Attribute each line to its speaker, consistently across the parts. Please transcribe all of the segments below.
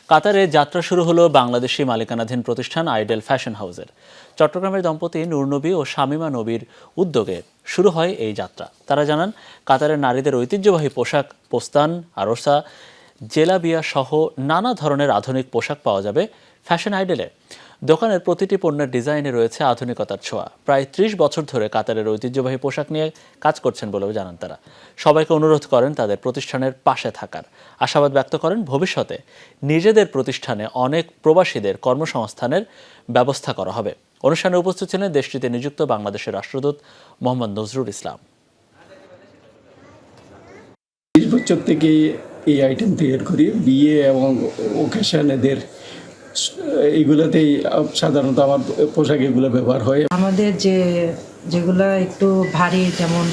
Speaker 1: কাতারে যাত্রা শুরু হলো বাংলাদেশি মালিকানাধীন প্রতিষ্ঠান আইডেল ফ্যাশন হাউসের। চট্টগ্রামের দম্পতি নূর নবী ও শামীমা নবীর উদ্যোগে শুরু হয় এই যাত্রা। তারা জানান, কাতারের নারীদের ঐতিহ্যবাহী পোশাক, পোস্তান, আরসা, জেলাবিয়া সহ নানা ধরনের আধুনিক পোশাক পাওয়া যাবে ফ্যাশন আইডেলে। দোকানের প্রতিটি পণ্যের ডিজাইনে রয়েছে আধুনিকতার ছোঁয়া। প্রায় ৩০ বছর ধরে কাতারের ঐতিহ্যবাহী পোশাক নিয়ে কাজ করছেন বলেও জানান তারা। সবাইকে অনুরোধ করেন তাদের প্রতিষ্ঠানের পাশে থাকার। আশাবাদ ব্যক্ত করেন ভবিষ্যতে নিজেদের প্রতিষ্ঠানে অনেক প্রবাসীদের কর্মসংস্থানের ব্যবস্থা করা হবে। অনুষ্ঠানে উপস্থিত ছিলেন দেশটিতে নিযুক্ত বাংলাদেশের রাষ্ট্রদূত মোহাম্মদ নজরুল ইসলাম।
Speaker 2: 30 বছর থেকে এই আইটেম তৈরি করি, বিয়ে এবং ওকেশন এদের এইগুলোতেই সাধারণত আমার পোশাক এগুলো ব্যবহার হয়।
Speaker 3: আমাদের যেগুলা একটু ভারী, যেমন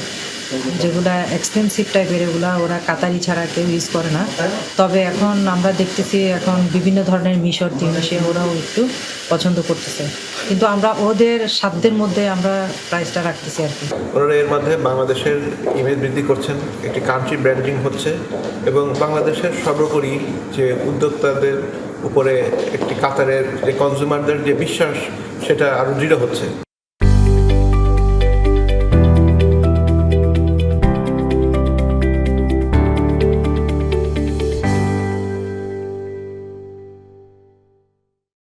Speaker 3: যেগুলা এক্সপেন্সিভ টাইপের, এগুলা ওরা কাতারি ছাড়া কেউ ইউজ করে না। তবে এখন আমরা দেখতেছি এখন বিভিন্ন ধরনের মিশর তিমিশে ওরাও একটু পছন্দ করতেছে, কিন্তু আমরা ওদের সাধ্যের মধ্যে আমরা প্রাইসটা রাখতেছি আর কি।
Speaker 4: ওনারা এর মাধ্যমে বাংলাদেশের ইমেজ বৃদ্ধি করছেন, একটি কান্ট্রি ব্র্যান্ডিং হচ্ছে এবং বাংলাদেশের সর্বোপরি যে উদ্যোক্তাদের উপরে একটি কাতারের যে কনজিউমারদের যে বিশ্বাস, সেটা আরও দৃঢ় হচ্ছে।